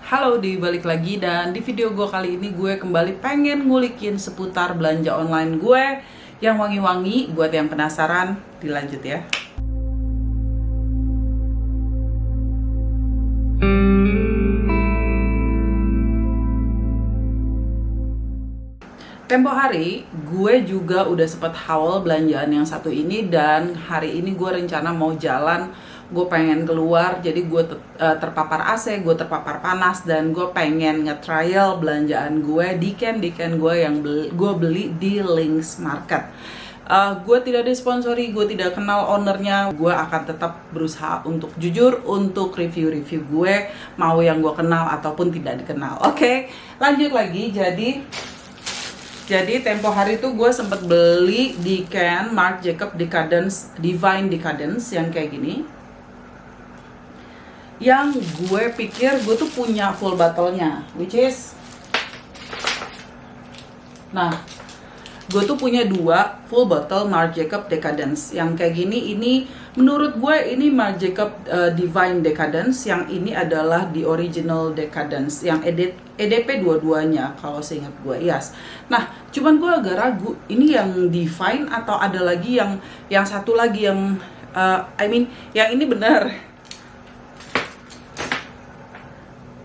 Halo, balik lagi dan di video gue kali ini gue kembali pengen ngulikin seputar belanja online gue yang wangi-wangi. Buat yang penasaran, dilanjut ya. Tempo hari gue juga udah sempet haul belanjaan yang satu ini, dan hari ini gue rencana mau jalan. Gue pengen keluar, jadi gue terpapar AC, gue terpapar panas, dan gue pengen nge-trial belanjaan gue, diken gue yang gue beli di Links Market. Gue tidak disponsori, gue tidak kenal ownernya. Gue akan tetap berusaha untuk jujur untuk review-review gue, mau yang gue kenal ataupun tidak dikenal. Oke, lanjut lagi. Jadi tempo hari itu gue sempet beli diken Marc Jacob Decadence, Divine Decadence yang kayak gini. Yang gue pikir gue tuh punya full bottle-nya, which is, nah, gue tuh punya 2 full bottle Marc Jacob Decadence yang kayak gini. Ini menurut gue ini Marc Jacob Divine Decadence, yang ini adalah the original Decadence, yang EDP dua-duanya kalau seingat gue, yes. Nah, cuman gue agak ragu ini yang Divine atau ada lagi yang satu lagi yang yang ini benar.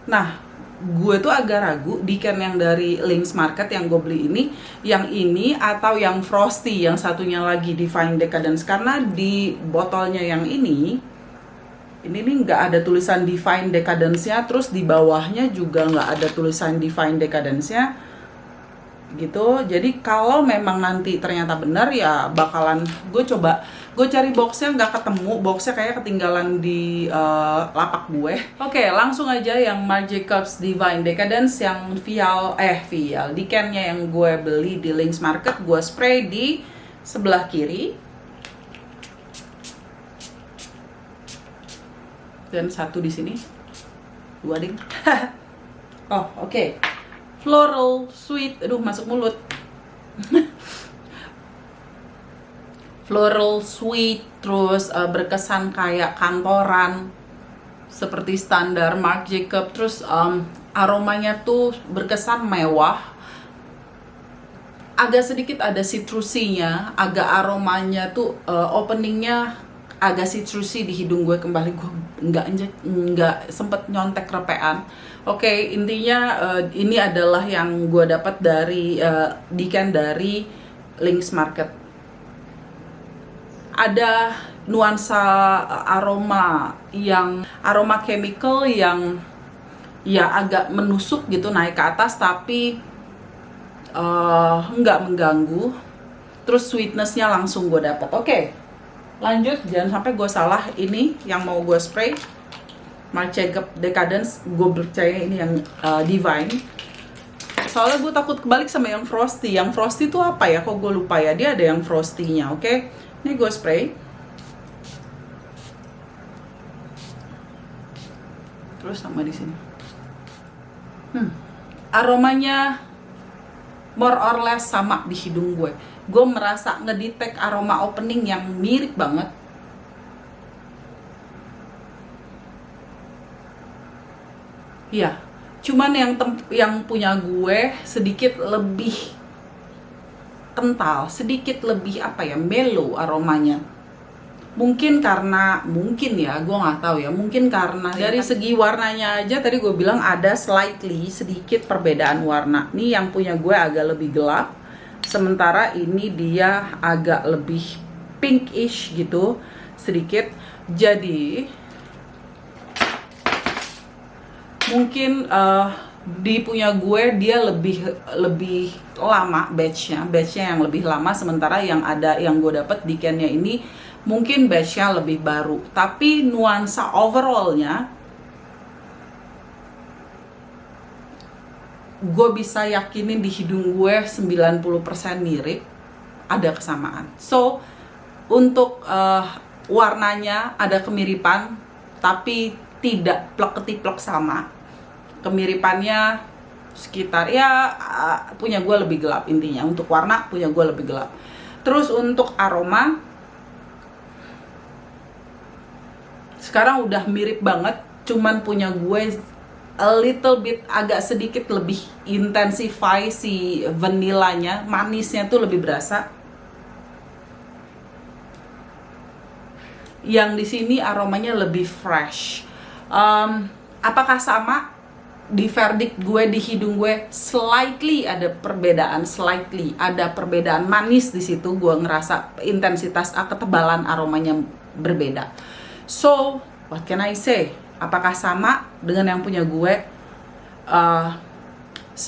Nah, gue tuh agak ragu diken yang dari Links Market yang gue beli ini, yang ini atau yang Frosty, yang satunya lagi Divine Decadence. Karena di botolnya yang ini nih nggak ada tulisan Divine Decadence-nya, terus di bawahnya juga nggak ada tulisan Divine Decadence-nya gitu. Jadi kalau memang nanti ternyata benar, ya bakalan gue cari boxnya, nggak ketemu, boxnya kayak ketinggalan di lapak gue. Oke, langsung aja yang Marc Jacobs Divine Decadence yang vial dikennya yang gue beli di Links Market. Gue spray di sebelah kiri dan satu di sini, 2 ding. Oh, oke. Floral sweet, aduh masuk mulut. Floral sweet, terus berkesan kayak kantoran seperti standar Marc Jacob. Terus aromanya tuh berkesan mewah, agak sedikit ada citrusinya, agak aromanya tuh openingnya agak citrusy di hidung gue. Kembali gue nggak sempet nyontek repean. Oke, intinya ini adalah yang gue dapat dari diken dari Links Market. Ada nuansa aroma chemical yang ya agak menusuk gitu, naik ke atas, tapi nggak mengganggu. Terus sweetnessnya langsung gue dapat. Oke, lanjut, jangan sampai gue salah. Ini yang mau gue spray Marc Jacob Decadence, gue percaya ini yang Divine. Soalnya gue takut kebalik sama yang Frosty. Yang Frosty tuh apa ya? Kok gue lupa ya? Dia ada yang Frosty-nya. Oke, ini gue spray. Terus sama di sini. Aromanya more or less sama di hidung gue. Gue merasa ngedetect aroma opening yang mirip banget. Iya, cuman yang punya gue sedikit lebih kental, sedikit lebih mellow aromanya. Mungkin ya, gue nggak tahu ya. Mungkin karena dari segi warnanya aja, tadi gue bilang ada sedikit perbedaan warna. Nih yang punya gue agak lebih gelap, sementara ini dia agak lebih pinkish gitu sedikit. Jadi mungkin di punya gue dia lebih lama batchnya yang lebih lama, sementara yang gue dapat dikennya ini mungkin batchnya lebih baru. Tapi nuansa overallnya gue bisa yakinin di hidung gue 90% mirip, ada kesamaan. So untuk warnanya ada kemiripan, tapi tidak plek-ketiplek sama. Kemiripannya sekitar ya punya gue lebih gelap. Intinya untuk warna punya gue lebih gelap. Terus untuk aroma sekarang udah mirip banget, cuman punya gue a little bit, agak sedikit lebih intensify si vanilanya, manisnya tuh lebih berasa. Yang di sini aromanya lebih fresh. Apakah sama? Di verdict gue, di hidung gue slightly ada perbedaan, slightly ada perbedaan manis di situ. Gue ngerasa intensitas, ketebalan aromanya berbeda. So what can I say? Apakah sama dengan yang punya gue? 90%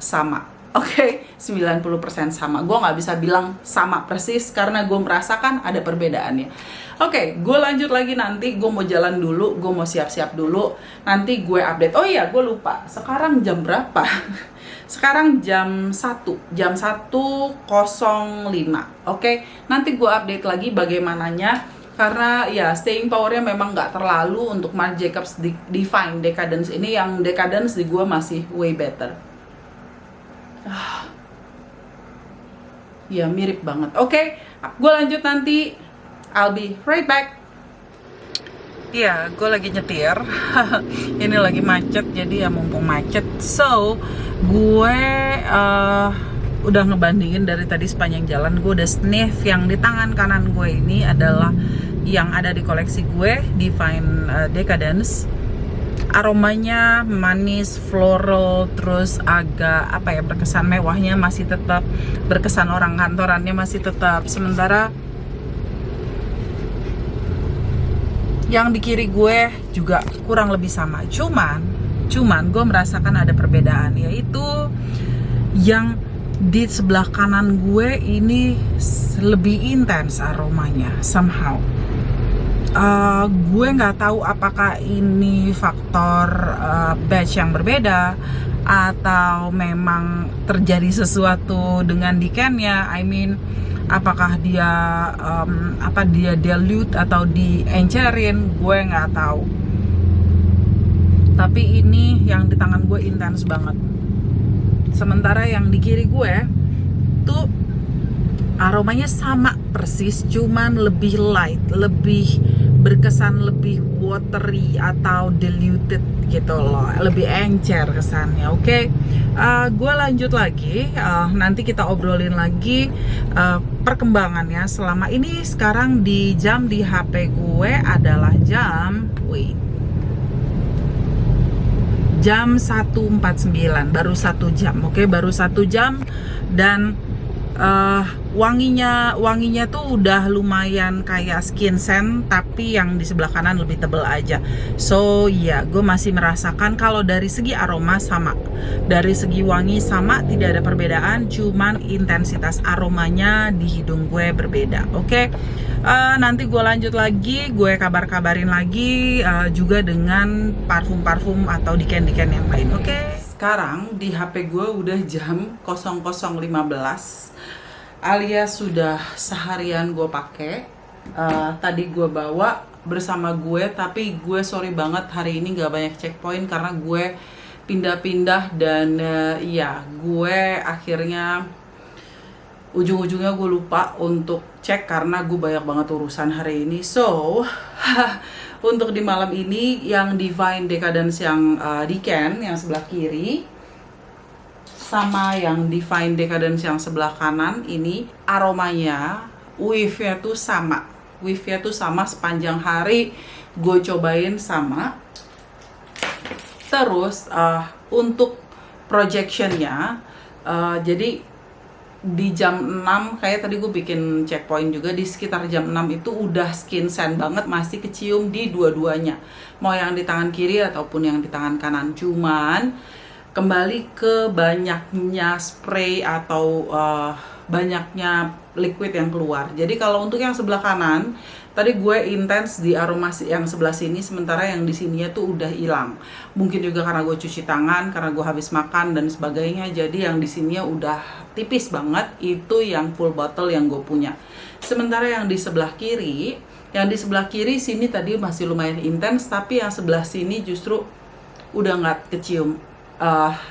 sama. Oke, 90% sama. Gue nggak bisa bilang sama persis karena gue merasakan ada perbedaannya. Oke, gue lanjut lagi nanti. Gue mau jalan dulu, gue mau siap-siap dulu. Nanti gue update. Oh iya, gue lupa. Sekarang jam berapa? Sekarang jam 1. Jam 1.05. Oke, nanti gue update lagi bagaimananya. Karena ya staying powernya memang nggak terlalu untuk Marc Jacobs Divine Decadence ini. Yang Decadence di gue masih way better. Ya mirip banget. Oke, gue lanjut nanti. I'll be right back. Iya, gue lagi nyetir. Ini lagi macet, jadi ya mumpung macet. So, gue udah ngebandingin dari tadi sepanjang jalan. Gue udah sniff yang di tangan kanan gue ini adalah yang ada di koleksi gue, Divine Decadence. Aromanya manis, floral, terus agak apa ya, berkesan mewahnya masih tetap, berkesan orang kantorannya masih tetap. Sementara yang di kiri gue juga kurang lebih sama. Cuman gue merasakan ada perbedaan, yaitu yang di sebelah kanan gue ini lebih intens aromanya somehow. Gue nggak tahu apakah ini faktor batch yang berbeda atau memang terjadi sesuatu dengan decannya. I mean, apakah dia dia dilute atau diencerin, gue nggak tahu. Tapi ini yang di tangan gue intens banget. Sementara yang di kiri gue tuh aromanya sama persis, cuman lebih light, lebih berkesan lebih watery atau diluted gitu loh, lebih encer kesannya. Oke, gue lanjut lagi, nanti kita obrolin lagi perkembangannya selama ini. Sekarang di jam di HP gue adalah jam 1.49, baru 1 jam. Oke, baru 1 jam dan wanginya tuh udah lumayan kayak skin scent, tapi yang di sebelah kanan lebih tebal aja. So ya, gue masih merasakan kalau dari segi aroma sama, dari segi wangi sama, tidak ada perbedaan, cuman intensitas aromanya di hidung gue berbeda. Oke, nanti gue lanjut lagi, gue kabarin lagi juga dengan parfum atau decan yang lain. Oke. Sekarang di HP gue udah jam 00.15, alias sudah seharian gue pakai. Tadi gue bawa bersama gue, tapi gue sorry banget hari ini gak banyak checkpoint karena gue pindah-pindah dan ya gue akhirnya ujung-ujungnya gue lupa untuk cek karena gue banyak banget urusan hari ini. So untuk di malam ini yang Divine Decadence yang decan yang sebelah kiri sama yang Divine Decadence yang sebelah kanan ini aromanya, wave-nya tuh sama. Wave-nya tuh sama sepanjang hari gue cobain sama. Terus untuk projectionnya, jadi di jam 6, kayak tadi gue bikin checkpoint juga, di sekitar jam 6 itu udah skin scent banget, masih kecium di dua-duanya, mau yang di tangan kiri ataupun yang di tangan kanan. Cuman kembali ke banyaknya spray atau banyaknya liquid yang keluar. Jadi kalau untuk yang sebelah kanan tadi gue intens di aroma yang sebelah sini, sementara yang di sininya tuh udah hilang. Mungkin juga karena gue cuci tangan, karena gue habis makan dan sebagainya. Jadi yang di sininya udah tipis banget. Itu yang full bottle yang gue punya. Sementara yang di sebelah kiri, sini tadi masih lumayan intens, tapi yang sebelah sini justru udah nggak kecium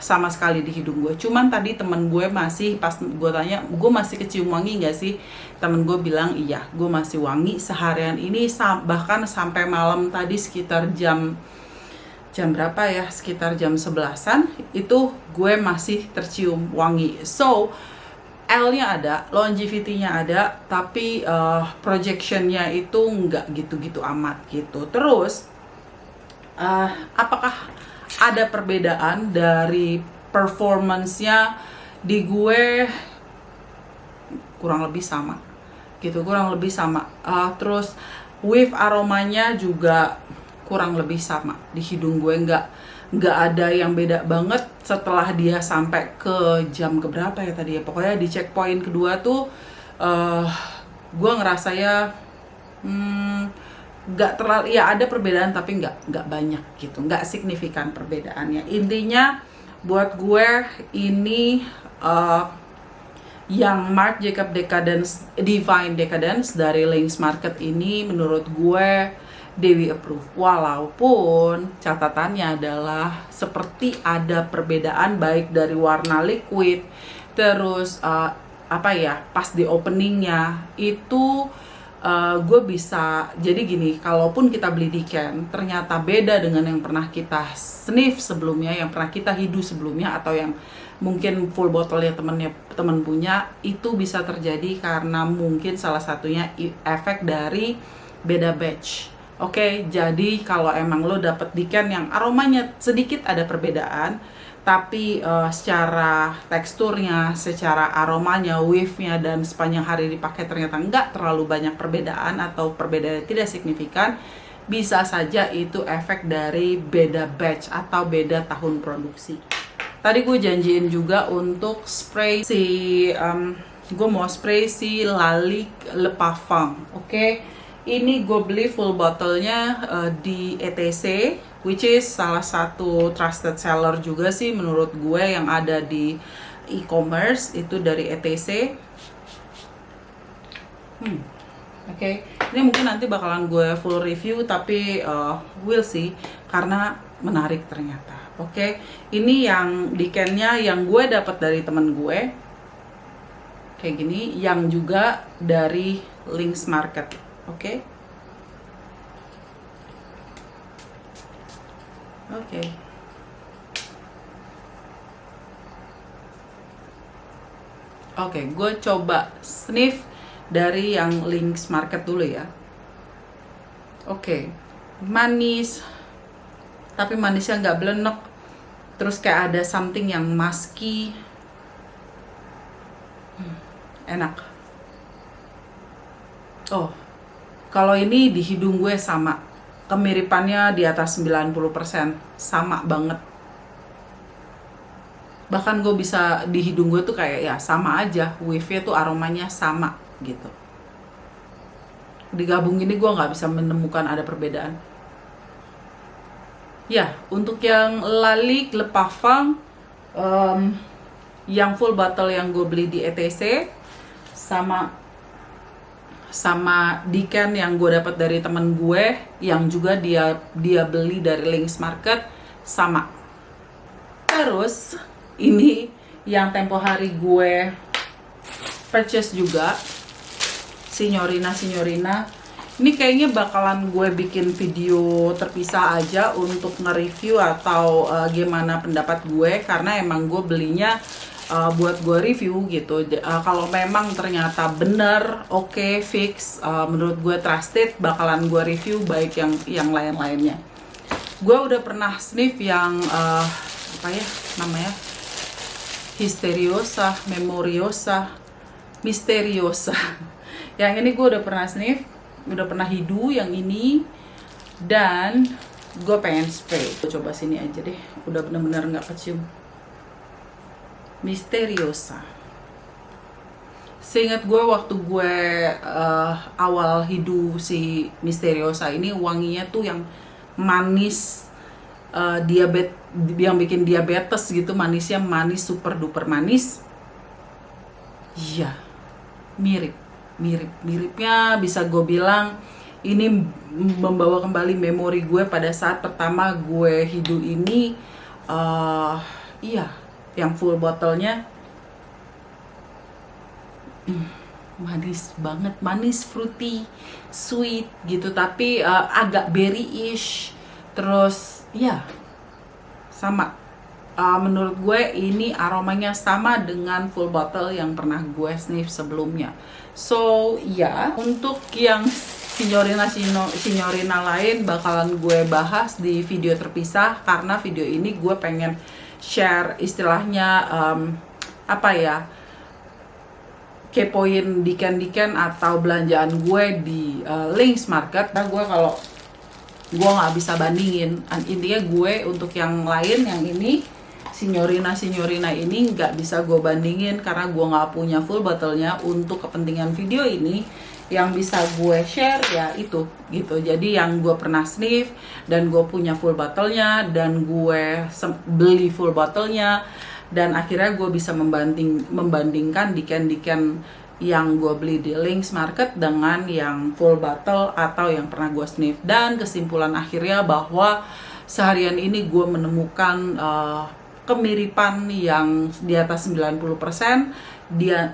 sama sekali di hidung gue. Cuman tadi temen gue masih, pas gue tanya, gue masih kecium wangi gak sih? Temen gue bilang iya, gue masih wangi seharian ini, bahkan sampai malam tadi sekitar jam jam berapa ya, sekitar jam 11-an, itu gue masih tercium wangi. So, L-nya ada, longevity-nya ada, tapi projection-nya itu nggak gitu-gitu amat gitu. Terus, apakah ada perbedaan dari performance-nya? Di gue kurang lebih sama gitu, kurang lebih sama. Terus whiff aromanya juga kurang lebih sama. Di hidung gue nggak ada yang beda banget setelah dia sampai ke jam keberapa ya tadi ya. Pokoknya di checkpoint kedua tuh gue ngerasa ya nggak terlalu, ya ada perbedaan tapi nggak banyak gitu, nggak signifikan perbedaannya. Intinya buat gue ini yang Marc Jacob Decadence Divine Decadence dari Lynx Market ini menurut gue Dewi approve. Walaupun catatannya adalah seperti ada perbedaan baik dari warna liquid, terus pas di openingnya itu gue bisa, jadi gini, kalaupun kita beli di can ternyata beda dengan yang pernah kita sniff sebelumnya, yang pernah kita hidu sebelumnya, atau yang mungkin full bottle ya temen punya, itu bisa terjadi karena mungkin salah satunya efek dari beda batch. Oke, jadi kalau emang lo dapet di can yang aromanya sedikit ada perbedaan, tapi secara teksturnya, secara aromanya, whiff-nya, dan sepanjang hari dipakai ternyata nggak terlalu banyak perbedaan atau perbedaan tidak signifikan, bisa saja itu efek dari beda batch atau beda tahun produksi. Tadi gue janjiin juga untuk spray gue mau spray si Lalique Le Parfum. Oke, ini gue beli full bottlenya di ETC, which is salah satu trusted seller juga sih menurut gue yang ada di e-commerce, itu dari ETC. Oke, ini mungkin nanti bakalan gue full review, tapi we'll see, karena menarik ternyata. Oke, ini yang di can-nya yang gue dapat dari temen gue, kayak gini, yang juga dari Lynx Market. Oke. Oke, gue coba sniff dari yang Lynx Market dulu ya. Oke, manis, tapi manisnya nggak belenek. Terus kayak ada something yang musky. Enak. Oh, kalau ini di hidung gue sama. Kemiripannya di atas 90%. Sama banget. Bahkan gue bisa, di hidung gue tuh kayak ya sama aja. Whiff-nya tuh aromanya sama gitu. Digabung ini gue nggak bisa menemukan ada perbedaan. Ya, untuk yang Lalique Le Parfum, yang full bottle yang gue beli di ETC, sama di can yang gue dapat dari temen gue, yang juga dia beli dari Lynx Market, sama. Terus ini yang tempo hari gue purchase juga, Signorina. Ini kayaknya bakalan gue bikin video terpisah aja untuk nge-review atau gimana pendapat gue, karena emang gue belinya buat gue review gitu. Kalau memang ternyata bener, oke, fix, menurut gue trusted, bakalan gue review baik yang lain-lainnya. Gue udah pernah sniff yang Misteriosa. Yang ini gue udah pernah sniff, udah pernah hidu yang ini, dan gue pengen spray. Gue coba sini aja deh, udah bener-bener nggak kecium. Misteriosa. Seingat gue waktu gue awal hidu si Misteriosa ini, wanginya tuh yang manis, yang bikin diabetes gitu, manisnya manis, super duper manis. Iya, miripnya bisa gue bilang ini membawa kembali memori gue pada saat pertama gue hidu ini. Yang full botolnya manis banget, manis, fruity, sweet gitu, tapi agak berry-ish. Terus ya sama. Menurut gue ini aromanya sama dengan full bottle yang pernah gue sniff sebelumnya. So ya, untuk yang Signorina lain bakalan gue bahas di video terpisah, karena video ini gue pengen share istilahnya kepoin diken atau belanjaan gue di Links Market. Nah, gue nggak bisa bandingin. Intinya gue untuk yang lain, yang ini Signorina ini nggak bisa gue bandingin karena gue nggak punya full bottle-nya. Untuk kepentingan video ini yang bisa gue share ya itu gitu. Jadi yang gue pernah sniff dan gue punya full bottle-nya dan gue beli full bottle-nya, dan akhirnya gue bisa membandingkan diken yang gue beli di Links Market dengan yang full bottle atau yang pernah gue sniff. Dan kesimpulan akhirnya bahwa seharian ini gue menemukan kemiripan yang di atas 90%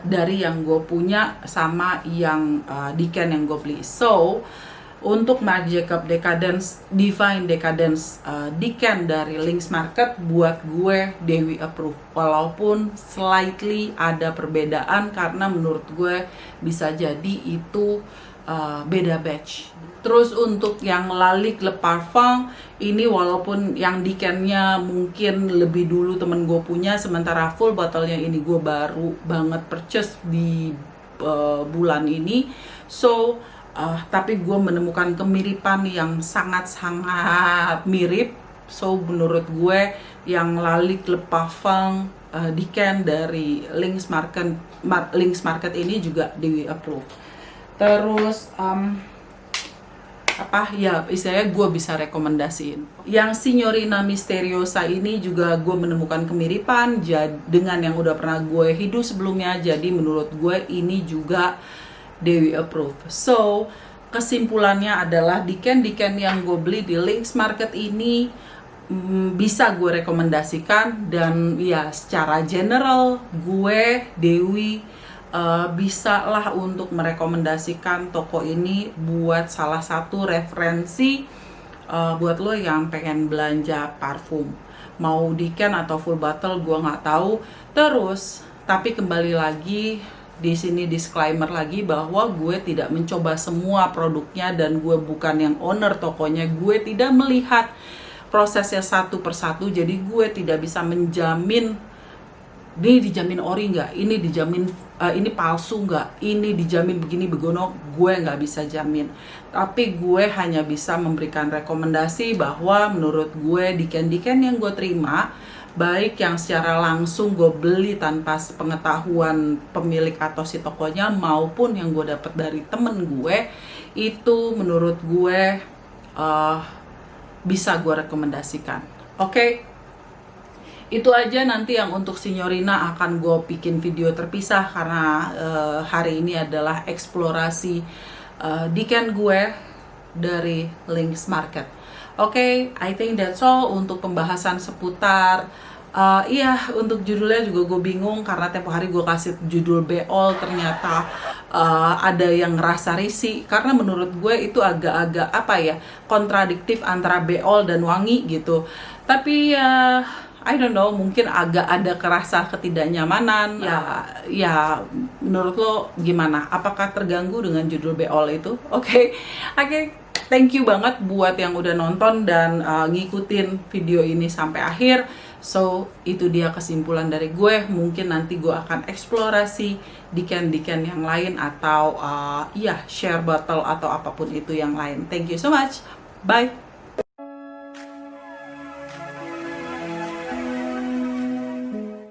dari yang gue punya sama yang diken yang gue beli. So untuk Marc Jacobs Divine Decadence diken dari Links Market, buat gue Dewi approve, walaupun slightly ada perbedaan karena menurut gue bisa jadi itu beda batch. Terus untuk yang Lalique Le Parfum ini, walaupun yang dikennya mungkin lebih dulu temen gue punya, sementara full bottle-nya ini gue baru banget purchase di bulan ini. So tapi gue menemukan kemiripan yang sangat-sangat mirip. So menurut gue yang Lalique Le Parfum diken dari Links Market ini juga Dewi approve. Terus istilahnya gue bisa rekomendasiin. Yang Signorina Misteriosa ini juga gue menemukan kemiripan dengan yang udah pernah gue hidup sebelumnya. Jadi menurut gue ini juga Dewi approve. So kesimpulannya adalah diken yang gue beli di Links Market ini bisa gue rekomendasikan. Dan ya secara general gue Dewi bisa lah untuk merekomendasikan toko ini buat salah satu referensi buat lo yang pengen belanja parfum, mau diken atau full bottle gue nggak tahu. Terus tapi kembali lagi di sini disclaimer lagi bahwa gue tidak mencoba semua produknya dan gue bukan yang owner tokonya. Gue tidak melihat prosesnya satu persatu, jadi gue tidak bisa menjamin ini dijamin ori nggak, ini dijamin ini palsu nggak, ini dijamin begini begono. Gue nggak bisa jamin, tapi gue hanya bisa memberikan rekomendasi bahwa menurut gue diken yang gue terima, baik yang secara langsung gue beli tanpa pengetahuan pemilik atau si tokonya, maupun yang gue dapat dari temen gue, itu menurut gue bisa gue rekomendasikan. Oke? Itu aja. Nanti yang untuk Signorina akan gue bikin video terpisah karena hari ini adalah eksplorasi diken gue dari Links Market. Oke, I think that's all untuk pembahasan seputar untuk judulnya juga gue bingung karena tempo hari gue kasih judul Beol, ternyata ada yang ngerasa risih karena menurut gue itu agak-agak kontradiktif antara Beol dan wangi gitu. Tapi I don't know, mungkin agak ada kerasa ketidaknyamanan. Ya menurut lo gimana? Apakah terganggu dengan judul Beol itu? Oke. Thank you banget buat yang udah nonton dan ngikutin video ini sampai akhir. So itu dia kesimpulan dari gue. Mungkin nanti gue akan eksplorasi diken yang lain atau share bottle atau apapun itu yang lain. Thank you so much. Bye.